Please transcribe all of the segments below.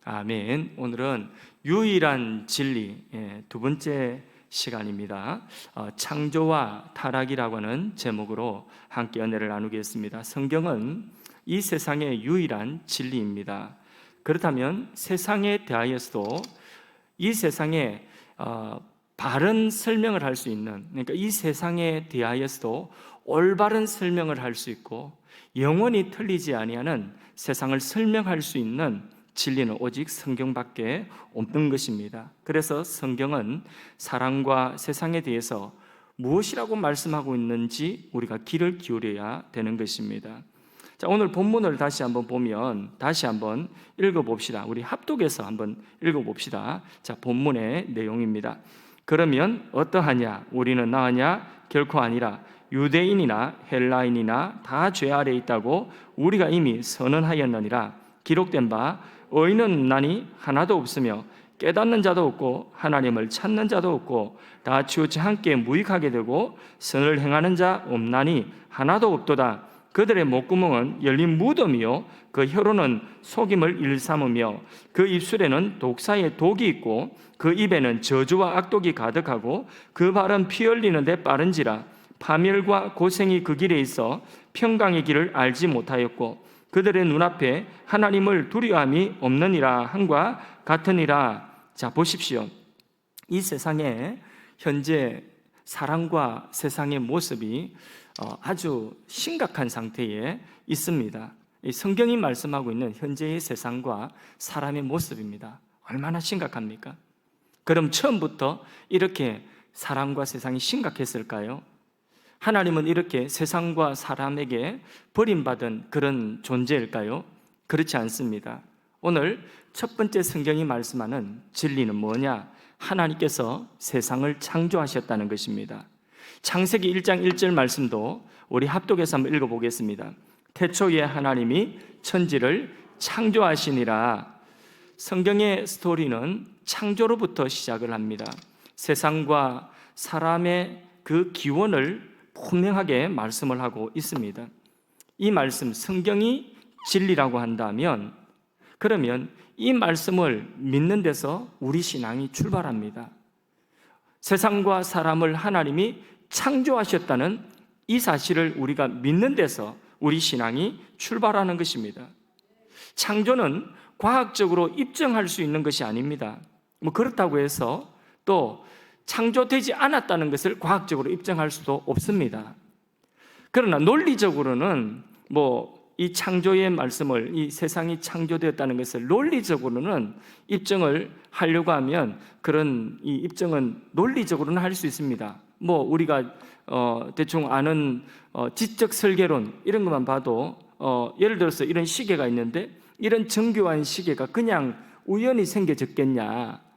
아멘. 오늘은 유일한 진리 두 번째 시간입니다. 창조와 타락이라고 하는 제목으로 함께 은혜를 나누겠습니다. 성경은 이 세상의 유일한 진리입니다. 그렇다면 세상에 대하여서도 이 세상에 바른 설명을 할 수 있는, 그러니까 이 세상에 대하여서도 올바른 설명을 할 수 있고 영원히 틀리지 아니하는 세상을 설명할 수 있는 진리는 오직 성경밖에 없는 것입니다. 그래서 성경은 사랑과 세상에 대해서 무엇이라고 말씀하고 있는지 우리가 귀를 기울여야 되는 것입니다. 자, 오늘 본문을 다시 한번 보면 다시 한번 읽어봅시다. 우리 합독해서 한번 읽어봅시다. 자, 본문의 내용입니다. 그러면 어떠하냐? 우리는 나으냐? 결코 아니라 유대인이나 헬라인이나 다 죄 아래에 있다고 우리가 이미 선언하였느니라. 기록된 바 의인은 없나니 하나도 없으며 깨닫는 자도 없고 하나님을 찾는 자도 없고 다 치우쳐 함께 무익하게 되고 선을 행하는 자 없나니 하나도 없도다. 그들의 목구멍은 열린 무덤이요 그 혀로는 속임을 일삼으며 그 입술에는 독사의 독이 있고 그 입에는 저주와 악독이 가득하고 그 발은 피 흘리는 데 빠른지라. 파멸과 고생이 그 길에 있어 평강의 길을 알지 못하였고 그들의 눈앞에 하나님을 두려움이 없느니라 함과 같으니라. 자, 보십시오. 이 세상에 현재 사람과 세상의 모습이 아주 심각한 상태에 있습니다. 이 성경이 말씀하고 있는 현재의 세상과 사람의 모습입니다. 얼마나 심각합니까? 그럼 처음부터 이렇게 사람과 세상이 심각했을까요? 하나님은 이렇게 세상과 사람에게 버림받은 그런 존재일까요? 그렇지 않습니다. 오늘 첫 번째 성경이 말씀하는 진리는 뭐냐? 하나님께서 세상을 창조하셨다는 것입니다. 창세기 1장 1절 말씀도 우리 합독해서 한번 읽어보겠습니다. 태초에 하나님이 천지를 창조하시니라. 성경의 스토리는 창조로부터 시작을 합니다. 세상과 사람의 그 기원을 분명하게 말씀을 하고 있습니다. 이 말씀, 성경이 진리라고 한다면 그러면 이 말씀을 믿는 데서 우리 신앙이 출발합니다. 세상과 사람을 하나님이 창조하셨다는 이 사실을 우리가 믿는 데서 우리 신앙이 출발하는 것입니다. 창조는 과학적으로 입증할 수 있는 것이 아닙니다. 그렇다고 해서 또 창조되지 않았다는 것을 과학적으로 입증할 수도 없습니다. 그러나 논리적으로는 이 창조의 말씀을, 이 세상이 창조되었다는 것을 논리적으로는 입증을 하려고 하면 그런 이 입증은 논리적으로는 할 수 있습니다. 우리가 대충 아는 지적 설계론 이런 것만 봐도 예를 들어서 이런 시계가 있는데 이런 정교한 시계가 그냥 우연히 생겨졌겠냐?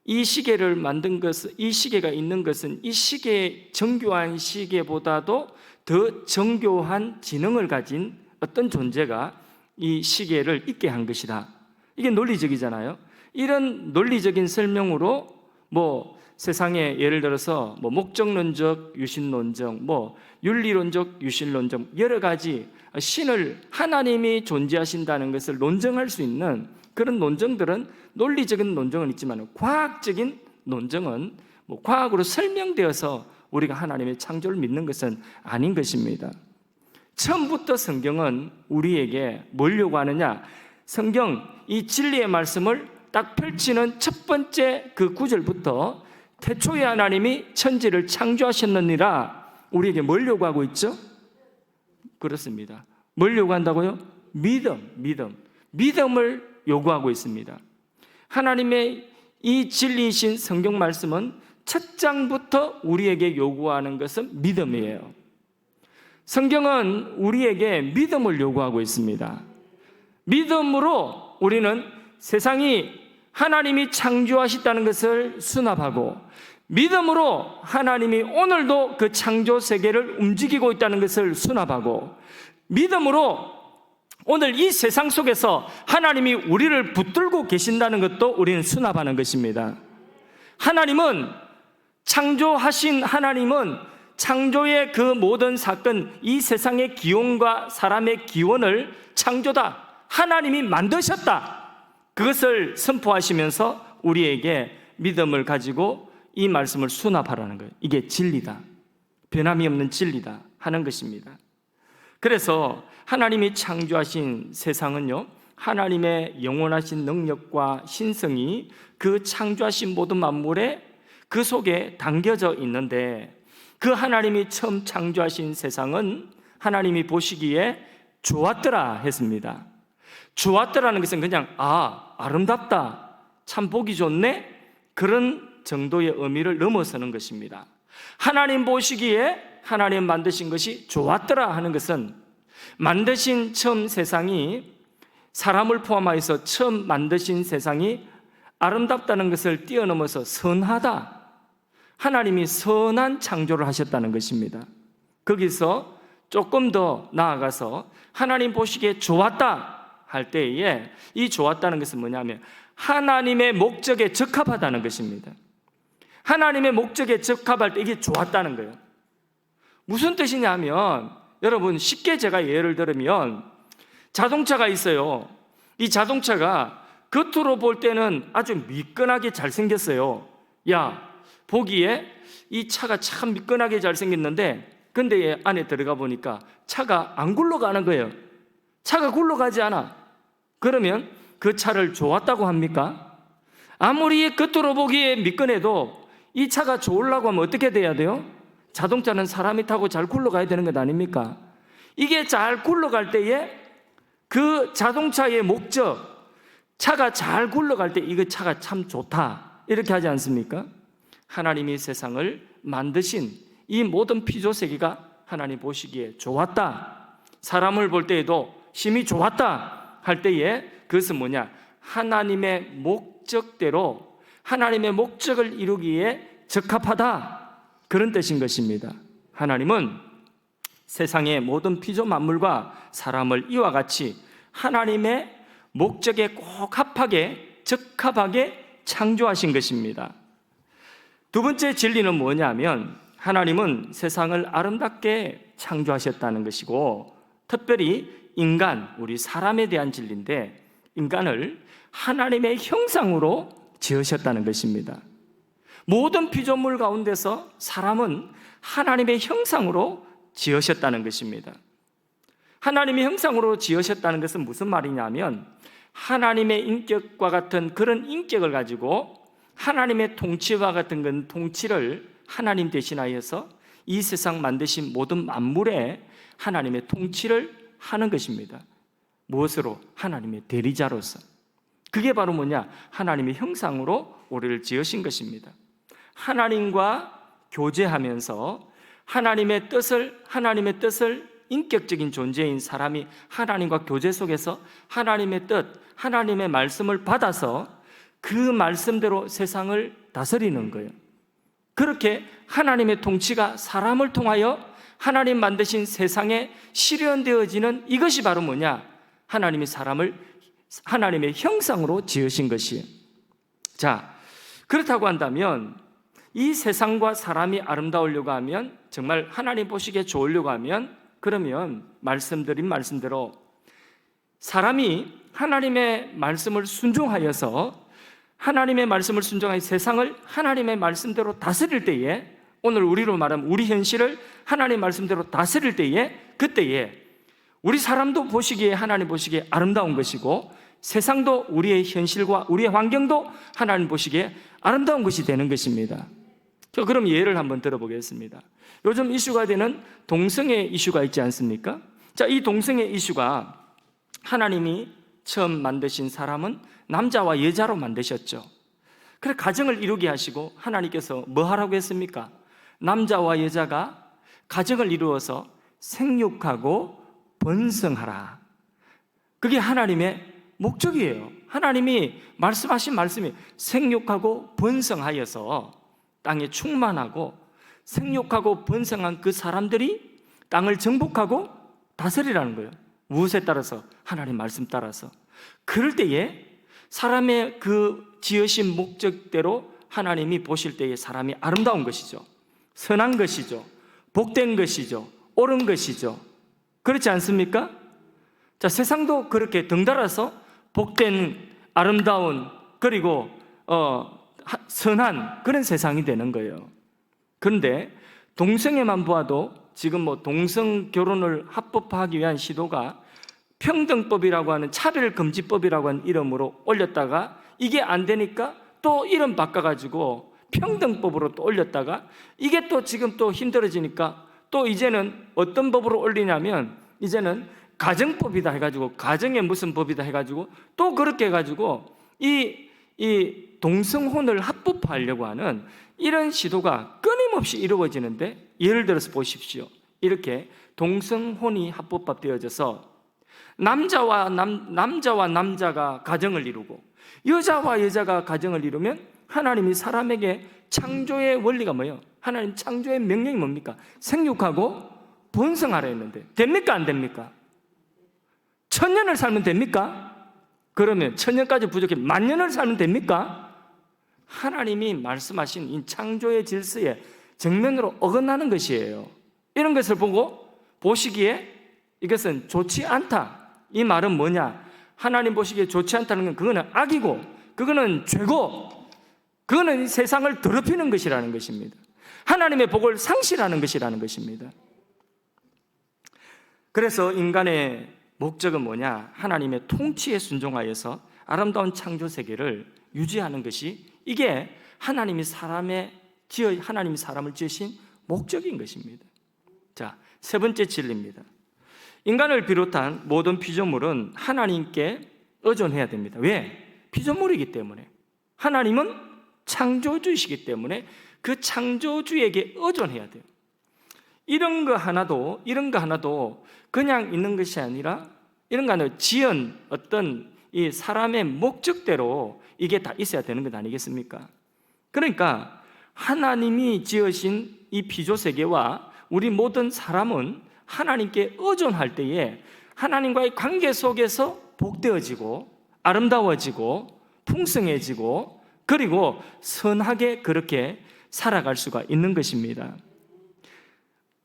이 시계를 만든 것은, 이 시계가 있는 것은 이 시계의 정교한 시계보다도 더 정교한 지능을 가진 어떤 존재가 이 시계를 있게 한 것이다. 이게 논리적이잖아요. 이런 논리적인 설명으로 세상에 예를 들어서 목적론적 유신론적, 윤리론적 유신론적 여러 가지 신을 하나님이 존재하신다는 것을 논증할 수 있는 그런 논증들은 논리적인 논증은 있지만 과학적인 논증은 과학으로 설명되어서 우리가 하나님의 창조를 믿는 것은 아닌 것입니다. 처음부터 성경은 우리에게 뭘 요구하느냐? 성경 이 진리의 말씀을 딱 펼치는 첫 번째 그 구절부터 태초에 하나님이 천지를 창조하셨느니라 우리에게 뭘 요구하고 있죠? 그렇습니다. 뭘 요구한다고요? 믿음을 요구하고 있습니다. 하나님의 이 진리이신 성경 말씀은 첫 장부터 우리에게 요구하는 것은 믿음이에요. 성경은 우리에게 믿음을 요구하고 있습니다. 믿음으로 우리는 세상이 하나님이 창조하셨다는 것을 수납하고 믿음으로 하나님이 오늘도 그 창조 세계를 움직이고 있다는 것을 수납하고 믿음으로 오늘 이 세상 속에서 하나님이 우리를 붙들고 계신다는 것도 우리는 수납하는 것입니다. 창조하신 하나님은 창조의 그 모든 사건, 이 세상의 기원과 사람의 기원을 창조다, 하나님이 만드셨다, 그것을 선포하시면서 우리에게 믿음을 가지고 이 말씀을 수납하라는 거예요. 이게 진리다, 변함이 없는 진리다 하는 것입니다. 그래서 하나님이 창조하신 세상은요, 하나님의 영원하신 능력과 신성이 그 창조하신 모든 만물에 그 속에 담겨져 있는데, 그 하나님이 처음 창조하신 세상은 하나님이 보시기에 좋았더라 했습니다. 좋았더라는 것은 그냥 아름답다, 참 보기 좋네, 그런 정도의 의미를 넘어서는 것입니다. 하나님 보시기에 하나님 만드신 것이 좋았더라 하는 것은, 만드신 처음 세상이, 사람을 포함하여서 처음 만드신 세상이 아름답다는 것을 뛰어넘어서 선하다, 하나님이 선한 창조를 하셨다는 것입니다. 거기서 조금 더 나아가서 하나님 보시기에 좋았다 할 때에, 이 좋았다는 것은 뭐냐면 하나님의 목적에 적합하다는 것입니다. 하나님의 목적에 적합할 때 이게 좋았다는 거예요. 무슨 뜻이냐면, 여러분 쉽게 제가 예를 들면 자동차가 있어요. 이 자동차가 겉으로 볼 때는 아주 미끈하게 잘생겼어요. 보기에 이 차가 참 미끈하게 잘생겼는데, 근데 안에 들어가 보니까 차가 안 굴러가는 거예요. 차가 굴러가지 않아. 그러면 그 차를 좋았다고 합니까? 아무리 겉으로 보기에 미끈해도 이 차가 좋으려고 하면 어떻게 돼야 돼요? 자동차는 사람이 타고 잘 굴러가야 되는 것 아닙니까? 이게 잘 굴러갈 때에 그 자동차의 목적, 차가 잘 굴러갈 때 이거 차가 참 좋다, 이렇게 하지 않습니까? 하나님이 세상을 만드신 이 모든 피조세계가 하나님 보시기에 좋았다, 사람을 볼 때에도 심히 좋았다 할 때에, 그것은 뭐냐? 하나님의 목적대로, 하나님의 목적을 이루기에 적합하다, 그런 뜻인 것입니다. 하나님은 세상의 모든 피조 만물과 사람을 이와 같이 하나님의 목적에 꼭 합하게, 적합하게 창조하신 것입니다. 두 번째 진리는 뭐냐면, 하나님은 세상을 아름답게 창조하셨다는 것이고, 특별히 인간, 우리 사람에 대한 진리인데, 인간을 하나님의 형상으로 지으셨다는 것입니다. 모든 피조물 가운데서 사람은 하나님의 형상으로 지으셨다는 것입니다. 하나님의 형상으로 지으셨다는 것은 무슨 말이냐면, 하나님의 인격과 같은 그런 인격을 가지고 하나님의 통치와 같은 건 통치를 하나님 대신하여서 이 세상 만드신 모든 만물에 하나님의 통치를 하는 것입니다. 무엇으로? 하나님의 대리자로서. 그게 바로 뭐냐? 하나님의 형상으로 우리를 지으신 것입니다. 하나님과 교제하면서 하나님의 뜻을 인격적인 존재인 사람이 하나님과 교제 속에서 하나님의 뜻, 하나님의 말씀을 받아서 그 말씀대로 세상을 다스리는 거예요. 그렇게 하나님의 통치가 사람을 통하여 하나님 만드신 세상에 실현되어지는, 이것이 바로 뭐냐? 하나님이 사람을 하나님의 형상으로 지으신 것이에요. 자, 그렇다고 한다면 이 세상과 사람이 아름다우려고 하면, 정말 하나님 보시기에 좋으려고 하면, 그러면 말씀드린 말씀대로 사람이 하나님의 말씀을 순종하여서, 하나님의 말씀을 순종하여 세상을 하나님의 말씀대로 다스릴 때에, 오늘 우리로 말하면 우리 현실을 하나님 말씀대로 다스릴 때에, 그때에 우리 사람도 보시기에, 하나님 보시기에 아름다운 것이고, 세상도, 우리의 현실과 우리의 환경도 하나님 보시기에 아름다운 것이 되는 것입니다. 그럼 예를 한번 들어보겠습니다. 요즘 이슈가 되는 동성애 이슈가 있지 않습니까? 자, 이 동성애 이슈가, 하나님이 처음 만드신 사람은 남자와 여자로 만드셨죠. 그래서 가정을 이루게 하시고 하나님께서 뭐 하라고 했습니까? 남자와 여자가 가정을 이루어서 생육하고 번성하라. 그게 하나님의 목적이에요. 하나님이 말씀하신 말씀이 생육하고 번성하여서 땅에 충만하고, 생육하고 번성한 그 사람들이 땅을 정복하고 다스리라는 거예요. 무엇에 따라서? 하나님 말씀 따라서. 그럴 때에 사람의 그 지으신 목적대로 하나님이 보실 때에 사람이 아름다운 것이죠. 선한 것이죠. 복된 것이죠. 옳은 것이죠. 그렇지 않습니까? 자, 세상도 그렇게 덩달아서 복된 아름다운 그리고 선한 그런 세상이 되는 거예요. 그런데 동성애만 보아도 지금 동성 결혼을 합법화하기 위한 시도가 평등법이라고 하는 차별금지법이라고 하는 이름으로 올렸다가 이게 안 되니까 또 이름 바꿔가지고 평등법으로 또 올렸다가 이게 또 지금 또 힘들어지니까 또 이제는 어떤 법으로 올리냐면 이제는 가정법이다 해가지고 가정의 무슨 법이다 해가지고 또 그렇게 해가지고 이 동성혼을 합법화하려고 하는 이런 시도가 끊임없이 이루어지는데, 예를 들어서 보십시오. 이렇게 동성혼이 합법화되어져서 남자와 남자가 가정을 이루고 여자와 여자가 가정을 이루면 하나님이 사람에게 창조의 원리가 뭐예요? 하나님 창조의 명령이 뭡니까? 생육하고 번성하라 했는데 됩니까? 안 됩니까? 1000년을 살면 됩니까? 그러면 1000년까지 부족해 10,000년을 살면 됩니까? 하나님이 말씀하신 이 창조의 질서에 정면으로 어긋나는 것이에요. 이런 것을 보시기에 이것은 좋지 않다. 이 말은 뭐냐? 하나님 보시기에 좋지 않다는 건 그거는 악이고 그거는 죄고 그거는 세상을 더럽히는 것이라는 것입니다. 하나님의 복을 상실하는 것이라는 것입니다. 그래서 인간의 목적은 뭐냐? 하나님의 통치에 순종하여서 아름다운 창조 세계를 유지하는 것이, 이게 하나님이 사람을 지으신 목적인 것입니다. 자, 세 번째 진리입니다. 인간을 비롯한 모든 피조물은 하나님께 의존해야 됩니다. 왜? 피조물이기 때문에. 하나님은 창조주이시기 때문에 그 창조주에게 의존해야 돼요. 이런 거 하나도 그냥 있는 것이 아니라 이런 거 하나 지은 어떤 이 사람의 목적대로 이게 다 있어야 되는 것 아니겠습니까? 그러니까 하나님이 지으신 이 피조세계와 우리 모든 사람은 하나님께 의존할 때에 하나님과의 관계 속에서 복되어지고 아름다워지고 풍성해지고 그리고 선하게 그렇게 살아갈 수가 있는 것입니다.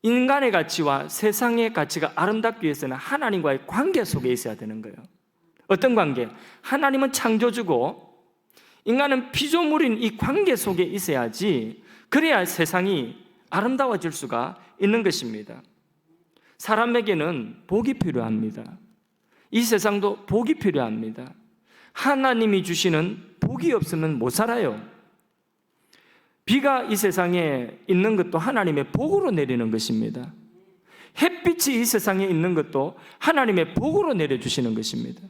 인간의 가치와 세상의 가치가 아름답기 위해서는 하나님과의 관계 속에 있어야 되는 거예요. 어떤 관계? 하나님은 창조주고 인간은 피조물인 이 관계 속에 있어야지, 그래야 세상이 아름다워질 수가 있는 것입니다. 사람에게는 복이 필요합니다. 이 세상도 복이 필요합니다. 하나님이 주시는 복이 없으면 못 살아요. 비가 이 세상에 있는 것도 하나님의 복으로 내리는 것입니다. 햇빛이 이 세상에 있는 것도 하나님의 복으로 내려주시는 것입니다.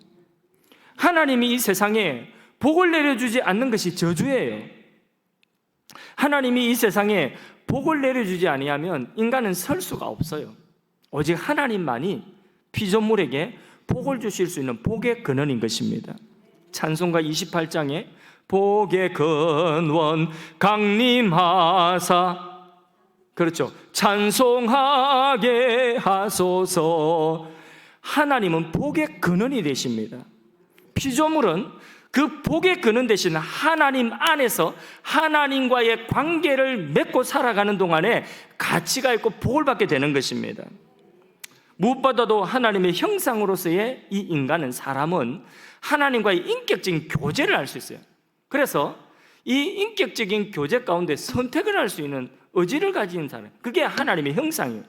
하나님이 이 세상에 복을 내려주지 않는 것이 저주예요. 하나님이 이 세상에 복을 내려주지 아니하면 인간은 설 수가 없어요. 오직 하나님만이 피조물에게 복을 주실 수 있는 복의 근원인 것입니다. 찬송가 28장에 복의 근원 강림하사, 그렇죠, 찬송하게 하소서. 하나님은 복의 근원이 되십니다. 피조물은 그 복의 근원 되신 하나님 안에서 하나님과의 관계를 맺고 살아가는 동안에 가치가 있고 복을 받게 되는 것입니다. 무엇보다도 하나님의 형상으로서의 이 인간은, 사람은 하나님과의 인격적인 교제를 할 수 있어요. 그래서 이 인격적인 교제 가운데 선택을 할 수 있는 의지를 가진 사람, 그게 하나님의 형상이에요.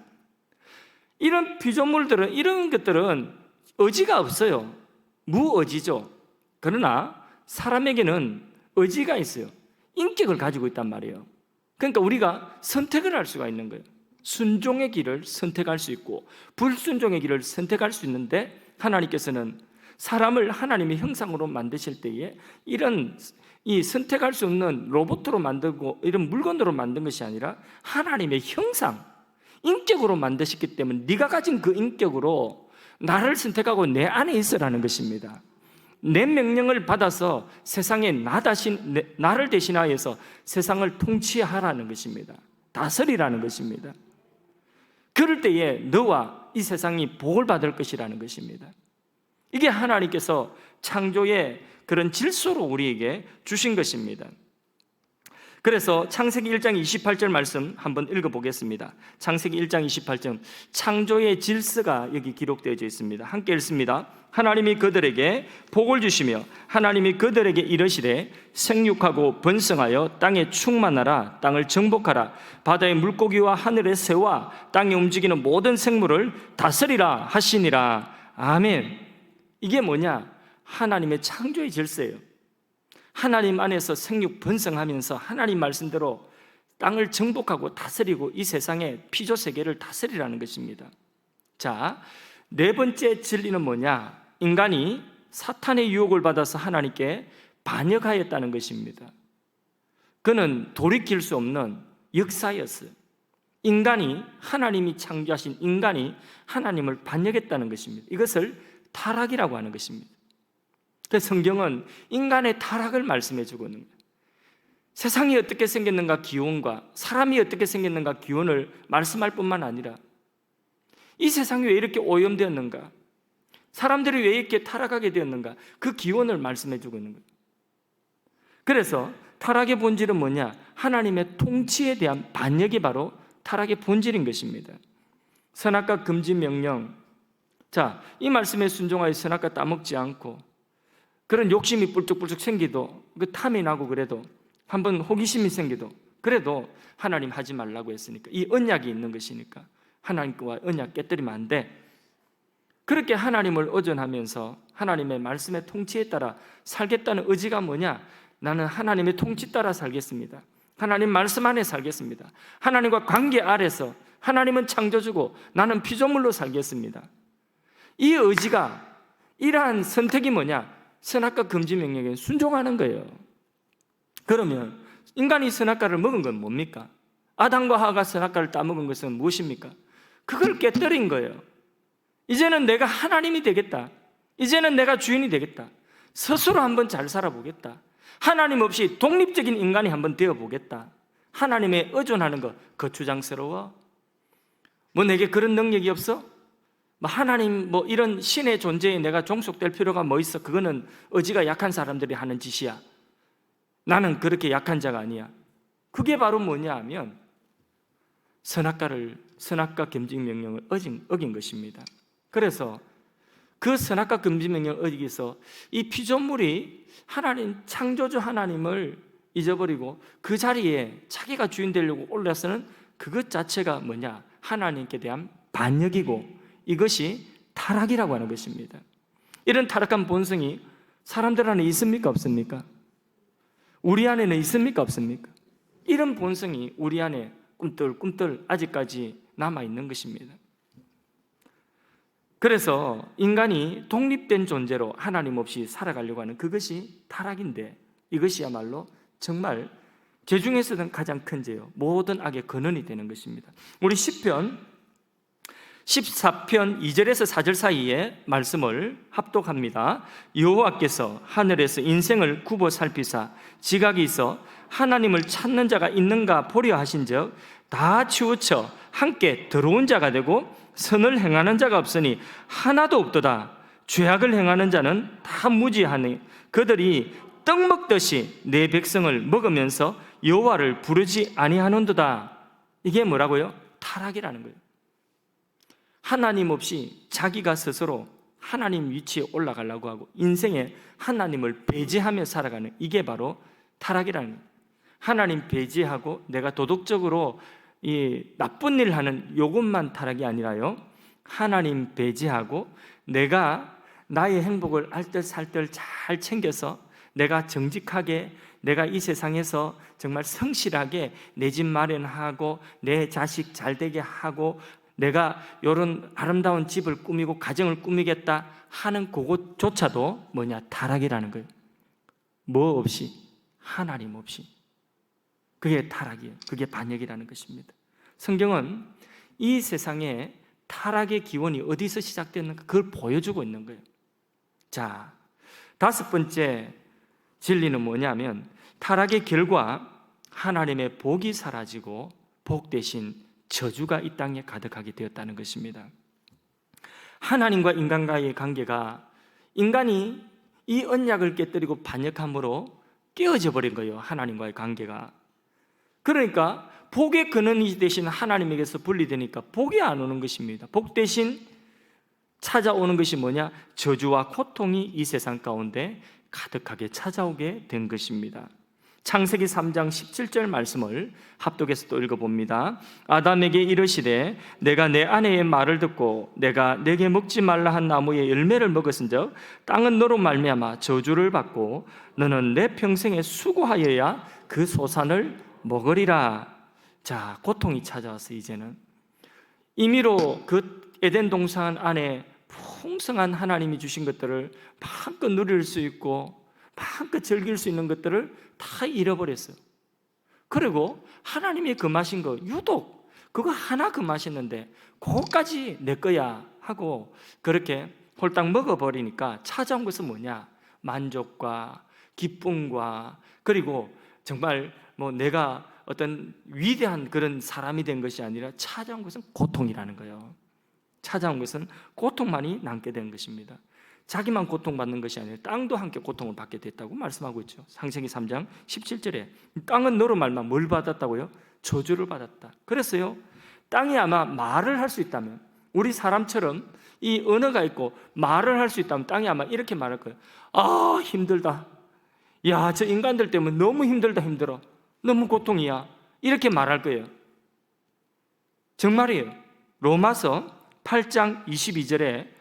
이런 피조물들은, 이런 것들은 의지가 없어요. 무의지죠. 그러나 사람에게는 의지가 있어요. 인격을 가지고 있단 말이에요. 그러니까 우리가 선택을 할 수가 있는 거예요. 순종의 길을 선택할 수 있고 불순종의 길을 선택할 수 있는데, 하나님께서는 사람을 하나님의 형상으로 만드실 때에 이런 이 선택할 수 없는 로봇으로 만들고 이런 물건으로 만든 것이 아니라 하나님의 형상, 인격으로 만드셨기 때문에 네가 가진 그 인격으로 나를 선택하고 내 안에 있으라는 것입니다. 내 명령을 받아서 세상에 나를 대신하여서 세상을 통치하라는 것입니다. 다스리라는 것입니다. 그럴 때에 너와 이 세상이 복을 받을 것이라는 것입니다. 이게 하나님께서 창조의 그런 질서로 우리에게 주신 것입니다. 그래서 창세기 1장 28절 말씀 한번 읽어보겠습니다. 창세기 1장 28절, 창조의 질서가 여기 기록되어 있습니다. 함께 읽습니다. 하나님이 그들에게 복을 주시며 하나님이 그들에게 이르시되 생육하고 번성하여 땅에 충만하라. 땅을 정복하라. 바다의 물고기와 하늘의 새와 땅에 움직이는 모든 생물을 다스리라 하시니라. 아멘. 이게 뭐냐? 하나님의 창조의 질서예요. 하나님 안에서 생육 번성하면서 하나님 말씀대로 땅을 정복하고 다스리고 이 세상의 피조 세계를 다스리라는 것입니다. 자, 네 번째 진리는 뭐냐? 인간이 사탄의 유혹을 받아서 하나님께 반역하였다는 것입니다. 그는 돌이킬 수 없는 역사였어요. 인간이, 하나님이 창조하신 인간이 하나님을 반역했다는 것입니다. 이것을 타락이라고 하는 것입니다. 그래서 성경은 인간의 타락을 말씀해 주고 있는 거예요. 세상이 어떻게 생겼는가 기원과 사람이 어떻게 생겼는가 기원을 말씀할 뿐만 아니라 이 세상이 왜 이렇게 오염되었는가, 사람들이 왜 이렇게 타락하게 되었는가, 그 기원을 말씀해 주고 있는 거예요. 그래서 타락의 본질은 뭐냐? 하나님의 통치에 대한 반역이 바로 타락의 본질인 것입니다. 선악과 금지 명령, 자, 이 말씀에 순종하여 선악과 따먹지 않고 그런 욕심이 뿔쭉뿔쭉 생기도, 그 탐이 나고 그래도, 한번 호기심이 생기도 그래도 하나님 하지 말라고 했으니까, 이 언약이 있는 것이니까 하나님과 언약 깨뜨리면 안 돼. 그렇게 하나님을 의존하면서 하나님의 말씀의 통치에 따라 살겠다는 의지가 뭐냐? 나는 하나님의 통치 따라 살겠습니다. 하나님 말씀 안에 살겠습니다. 하나님과 관계 아래서, 하나님은 창조주고 나는 피조물로 살겠습니다. 이 의지가, 이러한 선택이 뭐냐? 선악과 금지 명령에 순종하는 거예요. 그러면 인간이 선악과를 먹은 건 뭡니까? 아담과 하와가 선악과를 따먹은 것은 무엇입니까? 그걸 깨뜨린 거예요. 이제는 내가 하나님이 되겠다. 이제는 내가 주인이 되겠다. 스스로 한번 잘 살아보겠다. 하나님 없이 독립적인 인간이 한번 되어보겠다. 하나님에 의존하는 거 거추장스러워? 뭐 내게 그런 능력이 없어? 하나님 뭐 이런 신의 존재에 내가 종속될 필요가 뭐 있어? 그거는 의지가 약한 사람들이 하는 짓이야. 나는 그렇게 약한 자가 아니야. 그게 바로 뭐냐 하면 선악과 금지 명령을 어긴 것입니다. 그래서 그 선악과 금지 명령을 어기서 이 피조물이 하나님, 창조주 하나님을 잊어버리고 그 자리에 자기가 주인 되려고 올라서는 그것 자체가 뭐냐? 하나님께 대한 반역이고, 이것이 타락이라고 하는 것입니다. 이런 타락한 본성이 사람들 안에 있습니까? 없습니까? 우리 안에는 있습니까? 없습니까? 이런 본성이 우리 안에 꿈틀꿈틀 아직까지 남아있는 것입니다. 그래서 인간이 독립된 존재로 하나님 없이 살아가려고 하는 그것이 타락인데, 이것이야말로 정말 죄 중에서는 가장 큰 죄요, 모든 악의 근원이 되는 것입니다. 우리 시편 14편 2절에서 4절 사이에 말씀을 합독합니다. 여호와께서 하늘에서 인생을 굽어 살피사 지각이 있어 하나님을 찾는 자가 있는가 보려 하신즉 다 치우쳐 함께 들어온 자가 되고 선을 행하는 자가 없으니 하나도 없도다. 죄악을 행하는 자는 다 무지하니 그들이 떡 먹듯이 내 백성을 먹으면서 여호와를 부르지 아니하는도다. 이게 뭐라고요? 타락이라는 거예요. 하나님 없이 자기가 스스로 하나님 위치에 올라가려고 하고 인생에 하나님을 배제하며 살아가는, 이게 바로 타락이라는 거예요. 하나님 배제하고 내가 도덕적으로 이 나쁜 일 하는 요것만 타락이 아니라요, 하나님 배제하고 내가 나의 행복을 알뜰살뜰 잘 챙겨서 내가 정직하게, 내가 이 세상에서 정말 성실하게 내 집 마련하고 내 자식 잘 되게 하고 내가 이런 아름다운 집을 꾸미고 가정을 꾸미겠다 하는 그것조차도 뭐냐? 타락이라는 거예요. 뭐 없이? 하나님 없이. 그게 타락이에요. 그게 반역이라는 것입니다. 성경은 이 세상에 타락의 기원이 어디서 시작됐는가 그걸 보여주고 있는 거예요. 자, 다섯 번째 진리는 뭐냐면 타락의 결과 하나님의 복이 사라지고 복 대신 저주가 이 땅에 가득하게 되었다는 것입니다. 하나님과 인간과의 관계가, 인간이 이 언약을 깨뜨리고 반역함으로 깨어져 버린 거예요. 하나님과의 관계가. 그러니까 복의 근원이 되신 하나님에게서 분리되니까 복이 안 오는 것입니다. 복 대신 찾아오는 것이 뭐냐? 저주와 고통이 이 세상 가운데 가득하게 찾아오게 된 것입니다. 창세기 3장 17절 말씀을 합독해서 또 읽어봅니다. 아담에게 이르시되 내가 내 아내의 말을 듣고 내가 내게 먹지 말라 한 나무의 열매를 먹었은즉 땅은 너로 말미암아 저주를 받고 너는 내 평생에 수고하여야 그 소산을 먹으리라. 자, 고통이 찾아와서 이제는 임의로 그 에덴 동산 안에 풍성한 하나님이 주신 것들을 마음껏 누릴 수 있고 마음껏 즐길 수 있는 것들을 다 잃어버렸어요. 그리고 하나님이 금하신 거 유독 그거 하나 금하셨는데 그거까지 내 거야 하고 그렇게 홀딱 먹어버리니까 찾아온 것은 뭐냐? 만족과 기쁨과 그리고 정말 뭐 내가 어떤 위대한 그런 사람이 된 것이 아니라 찾아온 것은 고통이라는 거예요. 찾아온 것은 고통만이 남게 된 것입니다. 자기만 고통받는 것이 아니라 땅도 함께 고통을 받게 됐다고 말씀하고 있죠. 창세기 3장 17절에 땅은 너로 말미암아 뭘 받았다고요? 저주를 받았다. 그래서요, 땅이 아마 말을 할 수 있다면, 우리 사람처럼 이 언어가 있고 말을 할 수 있다면 땅이 아마 이렇게 말할 거예요. 아, 힘들다. 야, 저 인간들 때문에 너무 힘들다, 힘들어. 너무 고통이야. 이렇게 말할 거예요. 정말이에요. 로마서 8장 22절에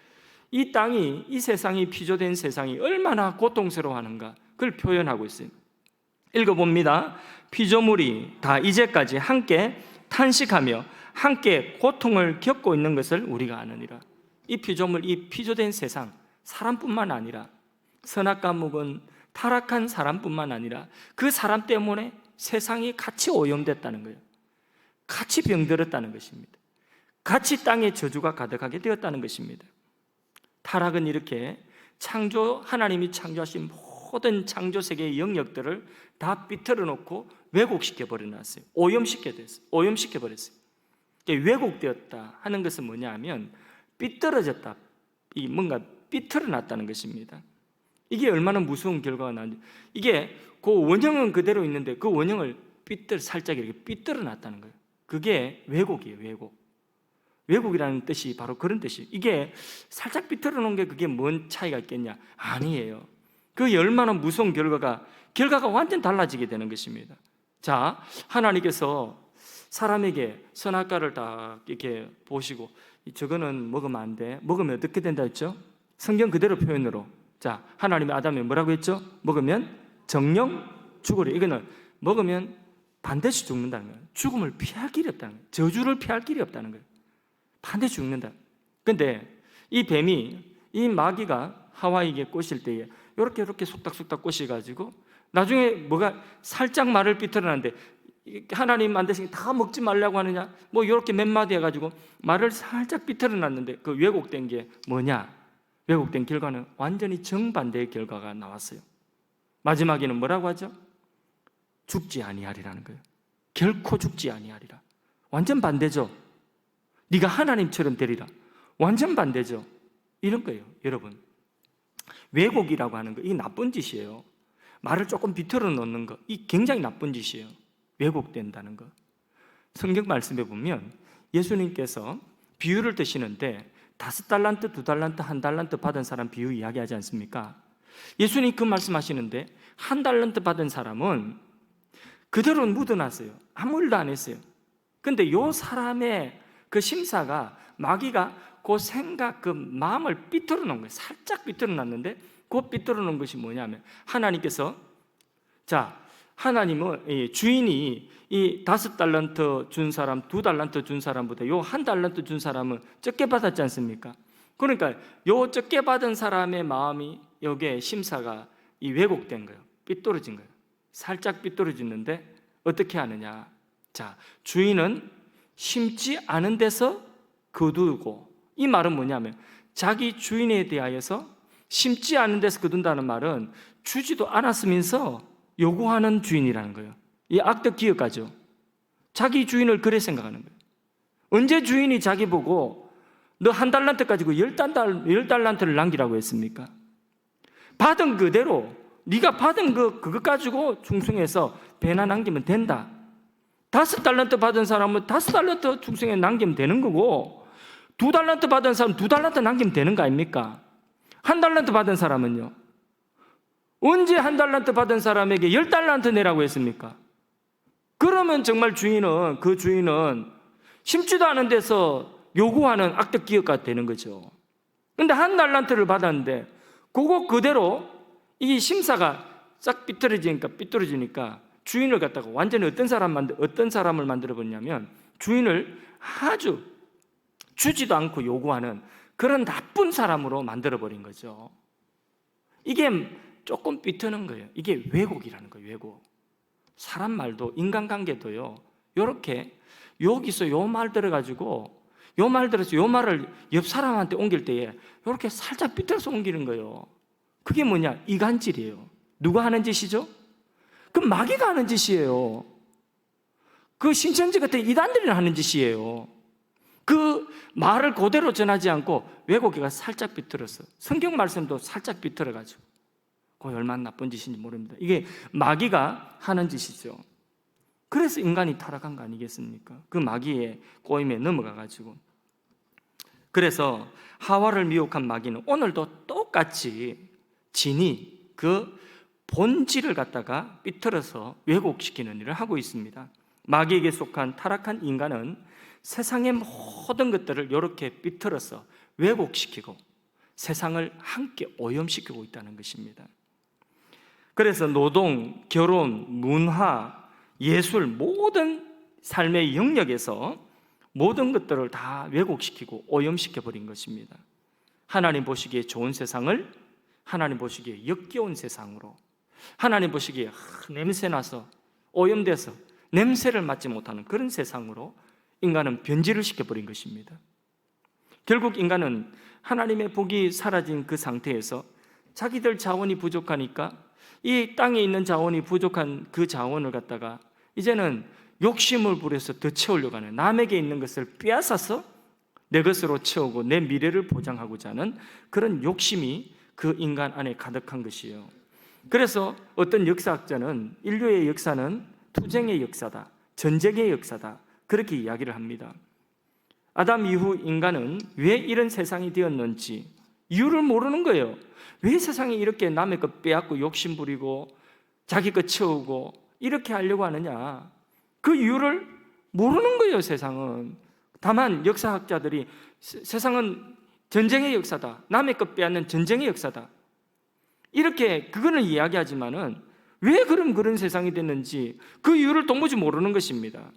이 땅이, 이 세상이, 피조된 세상이 얼마나 고통스러워하는가 그걸 표현하고 있어요. 읽어봅니다. 피조물이 다 이제까지 함께 탄식하며 함께 고통을 겪고 있는 것을 우리가 아느니라. 이 피조물, 이 피조된 세상, 사람뿐만 아니라 선악과 묵은 타락한 사람뿐만 아니라 그 사람 때문에 세상이 같이 오염됐다는 거예요. 같이 병들었다는 것입니다. 같이 땅에 저주가 가득하게 되었다는 것입니다. 타락은 이렇게 하나님이 창조하신 모든 창조 세계의 영역들을 다 비틀어 놓고 왜곡시켜 버려놨어요. 오염시켜 버렸어요. 왜곡되었다 하는 것은 뭐냐 하면 삐뚤어졌다, 뭔가 삐뚤어 놨다는 것입니다. 이게 얼마나 무서운 결과가 나는지, 이게 그 원형은 그대로 있는데 그 원형을 살짝 이렇게 삐뚤어 놨다는 거예요. 그게 왜곡이에요. 왜곡이라는 뜻이 바로 그런 뜻이에요. 이게 살짝 삐뚤어 놓은 게 그게 뭔 차이가 있겠냐? 아니에요. 그게 얼마나 무서운 결과가 완전 달라지게 되는 것입니다. 자, 하나님께서 사람에게 선악과를 다 이렇게 보시고 저거는 먹으면 안 돼. 먹으면 어떻게 된다 했죠? 성경 그대로 표현으로. 자, 하나님이 아담에 뭐라고 했죠? 먹으면 정령 죽으리. 이거는 먹으면 반드시 죽는다는 거예요. 죽음을 피할 길이 없다는 거예요. 저주를 피할 길이 없다는 거예요. 반드시 죽는다. 근데 이 뱀이, 이 마귀가 하와에게 꼬실 때에 이렇게 속닥속닥 꼬셔가지고 나중에 뭐가 살짝 말을 삐뚤어놨는데 하나님 만드신 게 다 먹지 말라고 하느냐, 뭐 이렇게 몇 마디 해가지고 말을 살짝 삐뚤어놨는데 그 왜곡된 게 뭐냐? 왜곡된 결과는 완전히 정반대의 결과가 나왔어요. 마지막에는 뭐라고 하죠? 죽지 아니하리라는 거예요. 결코 죽지 아니하리라. 완전 반대죠. 네가 하나님처럼 되리라. 완전 반대죠. 이런 거예요, 여러분. 왜곡이라고 하는 거, 이게 나쁜 짓이에요. 말을 조금 비틀어 놓는 거, 이 굉장히 나쁜 짓이에요. 왜곡된다는 거. 성경 말씀에 보면 예수님께서 비유를 드시는데 5달란트, 2달란트, 1달란트 받은 사람 비유 이야기하지 않습니까? 예수님 그 말씀하시는데 1달란트 받은 사람은 그대로 묻어놨어요. 아무 일도 안 했어요. 근데 요 사람의 그 심사가 마귀가 그 생각, 그 마음을 삐뚤어 놓은 거예요. 살짝 삐뚤어 놨는데 그 삐뚤어 놓은 것이 뭐냐면 하나님께서, 자, 하나님은 주인이 이 5달란트 준 사람, 2달란트 준 사람보다 요 1달란트 준 사람은 적게 받았지 않습니까? 그러니까 요 적게 받은 사람의 마음이, 여기에 심사가 이 왜곡된 거예요. 삐뚤어진 거예요. 살짝 삐뚤어지는데 어떻게 하느냐? 자, 주인은 심지 않은 데서 거두고, 이 말은 뭐냐면 자기 주인에 대하여서 심지 않은 데서 거둔다는 말은 주지도 않았으면서 요구하는 주인이라는 거예요. 이 악덕 기업가죠. 자기 주인을 그래 생각하는 거예요. 언제 주인이 자기 보고 너 1달란트 가지고 10달란트를 남기라고 했습니까? 받은 그대로 네가 받은 그것 가지고 충성해서 배나 남기면 된다. 5달란트 받은 사람은 5달란트 축생에 남기면 되는 거고, 2달란트 받은 사람은 2달란트 남기면 되는 거 아닙니까? 1달란트 받은 사람은요, 언제 1달란트 받은 사람에게 10달란트 내라고 했습니까? 그러면 정말 그 주인은 심지도 않은 데서 요구하는 악덕 기업가 되는 거죠. 근데 1달란트를 받았는데 그거 그대로 이 심사가 싹 삐뚤어지니까 주인을 갖다가 완전히 어떤 사람을 만들어 버렸냐면, 주인을 아주 주지도 않고 요구하는 그런 나쁜 사람으로 만들어 버린 거죠. 이게 조금 삐트는 거예요. 이게 왜곡이라는 거예요. 왜곡. 사람 말도, 인간관계도요, 요렇게 여기서 요 말 들어가지고 요 말 들어서 요 말을 옆 사람한테 옮길 때에 요렇게 살짝 삐뚤어서 옮기는 거예요. 그게 뭐냐? 이간질이에요. 누가 하는 짓이죠? 그 마귀가 하는 짓이에요. 그 신천지 같은 이단들이 하는 짓이에요. 그 말을 그대로 전하지 않고 왜곡이가 살짝 삐뚤어서, 성경 말씀도 살짝 삐뚤어가지고, 그게 얼마나 나쁜 짓인지 모릅니다. 이게 마귀가 하는 짓이죠. 그래서 인간이 타락한 거 아니겠습니까? 그 마귀의 꼬임에 넘어가가지고. 그래서 하와를 미혹한 마귀는 오늘도 똑같이 진이 그 본질을 갖다가 삐뚤어서 왜곡시키는 일을 하고 있습니다. 마귀에게 속한 타락한 인간은 세상의 모든 것들을 이렇게 삐뚤어서 왜곡시키고 세상을 함께 오염시키고 있다는 것입니다. 그래서 노동, 결혼, 문화, 예술, 모든 삶의 영역에서 모든 것들을 다 왜곡시키고 오염시켜버린 것입니다. 하나님 보시기에 좋은 세상을 하나님 보시기에 역겨운 세상으로, 하나님 보시기에 냄새나서 오염돼서 냄새를 맡지 못하는 그런 세상으로 인간은 변질을 시켜버린 것입니다. 결국 인간은 하나님의 복이 사라진 그 상태에서 자기들 자원이 부족하니까 이 땅에 있는 자원이 부족한 그 자원을 갖다가 이제는 욕심을 부려서 더 채우려고 하는, 남에게 있는 것을 빼앗아서 내 것으로 채우고 내 미래를 보장하고자 하는 그런 욕심이 그 인간 안에 가득한 것이에요. 그래서 어떤 역사학자는 인류의 역사는 투쟁의 역사다, 전쟁의 역사다, 그렇게 이야기를 합니다. 아담 이후 인간은 왜 이런 세상이 되었는지 이유를 모르는 거예요. 왜 세상에 이렇게 남의 것 빼앗고 욕심 부리고 자기 것 채우고 이렇게 하려고 하느냐, 그 이유를 모르는 거예요. 세상은. 다만 역사학자들이 세상은 전쟁의 역사다, 남의 것 빼앗는 전쟁의 역사다, 이렇게 그거는 이야기하지만은 왜 그런 세상이 됐는지 그 이유를 도무지 모르는 것입니다.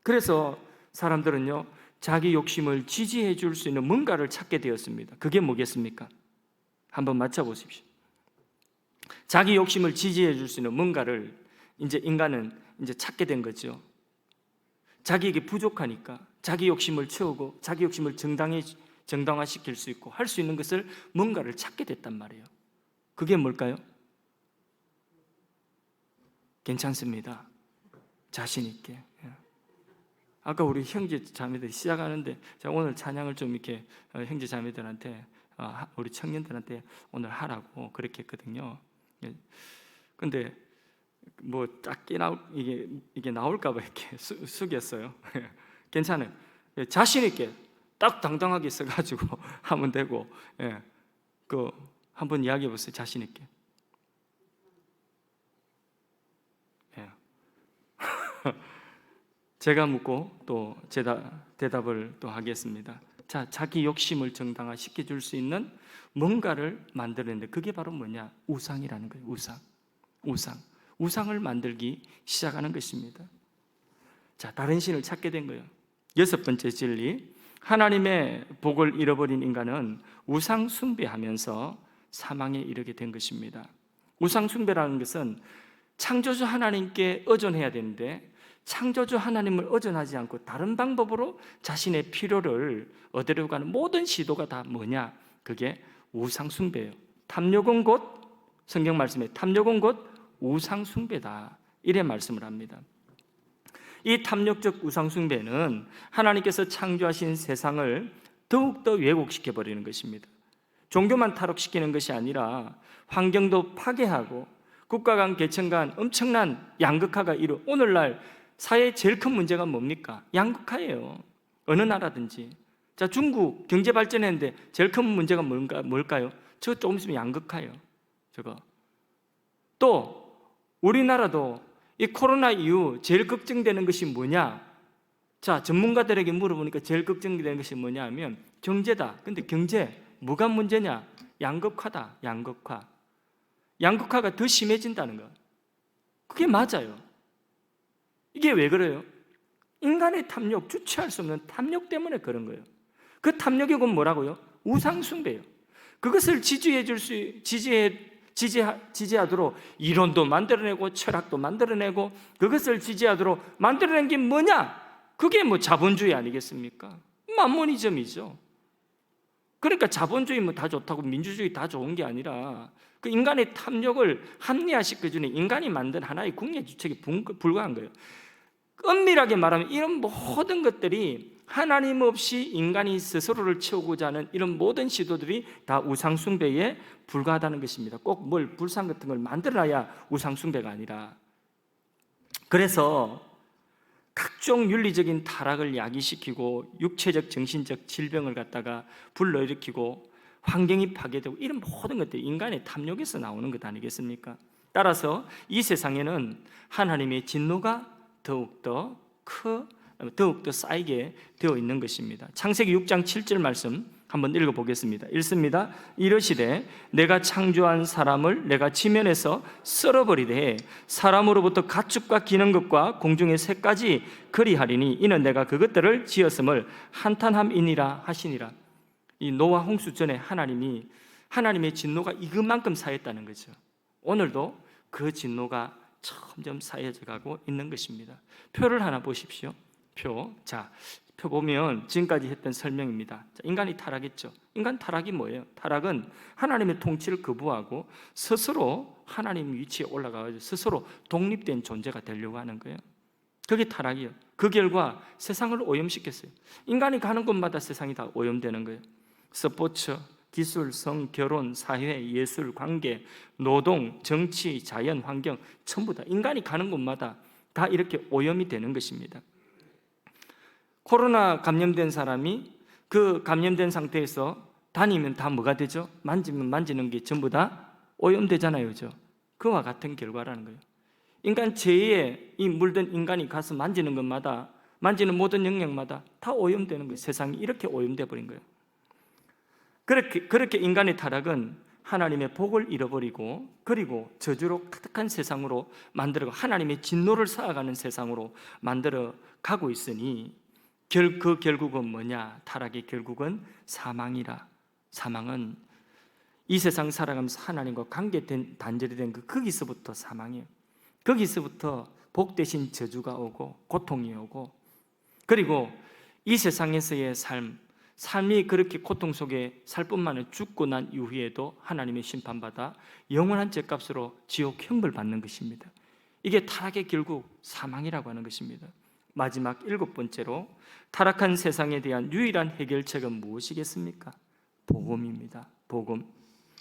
그래서 사람들은요, 자기 욕심을 지지해 줄 수 있는 뭔가를 찾게 되었습니다. 그게 뭐겠습니까? 한번 맞춰보십시오. 자기 욕심을 지지해 줄 수 있는 뭔가를 이제 인간은 이제 찾게 된 거죠. 자기에게 부족하니까 자기 욕심을 채우고 자기 욕심을 정당화시킬 수 있고 할 수 있는 것을 뭔가를 찾게 됐단 말이에요. 그게 뭘까요? 괜찮습니다. 자신 있게. 아까 우리 형제 자매들이 시작하는데 제가 오늘 찬양을 좀 이렇게 형제 자매들한테, 우리 청년들한테 오늘 하라고 그렇게 했거든요. 근데 뭐 작게 이게 나올까봐 이렇게 숙였어요. 괜찮아요. 자신 있게 딱 당당하게 써가지고 하면 되고, 그 한번 이야기해 보세요. 자신 있게. 제가 묻고 또 대답을 또 하겠습니다. 자, 자기 욕심을 정당화시켜 줄 수 있는 뭔가를 만드는데 그게 바로 뭐냐? 우상이라는 거예요. 우상을 만들기 시작하는 것입니다. 자, 다른 신을 찾게 된 거예요. 6번째 진리, 하나님의 복을 잃어버린 인간은 우상 숭배하면서 사망에 이르게 된 것입니다. 우상 숭배라는 것은 창조주 하나님께 의존해야 되는데 창조주 하나님을 의존하지 않고 다른 방법으로 자신의 필요를 얻으려고 하는 모든 시도가 다 뭐냐? 그게 우상 숭배예요. 탐욕은 곧, 성경 말씀에 탐욕은 곧 우상 숭배다, 이래 말씀을 합니다. 이 탐욕적 우상 숭배는 하나님께서 창조하신 세상을 더욱더 왜곡시켜 버리는 것입니다. 종교만 타락시키는 것이 아니라 환경도 파괴하고 국가 간 계층 간 엄청난 양극화가 오늘날 사회의 제일 큰 문제가 뭡니까? 양극화예요. 어느 나라든지. 자, 중국 경제 발전했는데 제일 큰 문제가 뭘까요? 저 조금 있으면 양극화예요. 저거. 또 우리나라도 이 코로나 이후 제일 걱정되는 것이 뭐냐? 자, 전문가들에게 물어보니까 제일 걱정되는 것이 뭐냐 하면 경제다. 근데 경제 뭐가 문제냐? 양극화다. 양극화. 양극화가 더 심해진다는 거. 그게 맞아요. 이게 왜 그래요? 인간의 탐욕, 주체할 수 없는 탐욕 때문에 그런 거예요. 그 탐욕이 곧 뭐라고요? 우상숭배예요. 그것을 지지하도록 이론도 만들어내고 철학도 만들어내고 그것을 지지하도록 만들어낸 게 뭐냐? 그게 뭐 자본주의 아니겠습니까? 만모니즘이죠. 그러니까 자본주의 뭐 다 좋다고 민주주의 다 좋은 게 아니라 그 인간의 탐욕을 합리화시켜주는 인간이 만든 하나의 국내 주책에 불과한 거예요. 엄밀하게 말하면 이런 모든 것들이 하나님 없이 인간이 스스로를 채우고자 하는 이런 모든 시도들이 다 우상숭배에 불과하다는 것입니다. 꼭 뭘 불상 같은 걸 만들어놔야 우상숭배가 아니라. 그래서 각종 윤리적인 타락을 야기시키고 육체적 정신적 질병을 갖다가 불러일으키고 환경이 파괴되고 이런 모든 것들이 인간의 탐욕에서 나오는 것 아니겠습니까? 따라서 이 세상에는 하나님의 진노가 더욱더 쌓이게 되어 있는 것입니다. 창세기 6장 7절 말씀 한번 읽어보겠습니다. 읽습니다. 이르시되 내가 창조한 사람을 내가 지면에서 썰어버리되 사람으로부터 가축과 기는 것과 공중의 새까지 그리하리니 이는 내가 그것들을 지었음을 한탄함이니라 하시니라. 이 노아 홍수 전에 하나님의 진노가 이것만큼 쌓였다는 거죠. 오늘도 그 진노가 점점 쌓여져 가고 있는 것입니다. 표를 하나 보십시오. 표 보면 지금까지 했던 설명입니다. 자, 인간이 타락했죠. 인간 타락이 뭐예요? 타락은 하나님의 통치를 거부하고 스스로 하나님 위치에 올라가서 스스로 독립된 존재가 되려고 하는 거예요. 그게 타락이에요. 그 결과 세상을 오염시켰어요. 인간이 가는 곳마다 세상이 다 오염되는 거예요. 스포츠, 기술, 성, 결혼, 사회, 예술, 관계, 노동, 정치, 자연, 환경 전부 다 인간이 가는 곳마다 다 이렇게 오염이 되는 것입니다. 코로나 감염된 사람이 그 감염된 상태에서 다니면 다 뭐가 되죠? 만지는 게 전부 다 오염되잖아요. 그죠? 그와 같은 결과라는 거예요. 인간 죄에 이 물든 인간이 가서 만지는 것마다 만지는 모든 영역마다 다 오염되는 거예요. 세상이 이렇게 오염돼 버린 거예요. 그렇게 인간의 타락은 하나님의 복을 잃어버리고 그리고 저주로 가득한 세상으로 만들어 하나님의 진노를 쌓아가는 세상으로 만들어 가고 있으니 그 결국은 뭐냐? 타락의 결국은 사망이라. 사망은 이 세상 살아가면서 하나님과 단절이 된 거기서부터 사망이에요. 거기서부터 복 대신 저주가 오고 고통이 오고 그리고 이 세상에서의 삶이 그렇게 고통 속에 살 뿐만 아니라 죽고 난 이후에도 하나님의 심판받아 영원한 죄값으로 지옥 형벌 받는 것입니다. 이게 타락의 결국 사망이라고 하는 것입니다. 마지막 7번째로 타락한 세상에 대한 유일한 해결책은 무엇이겠습니까? 복음입니다. 복음.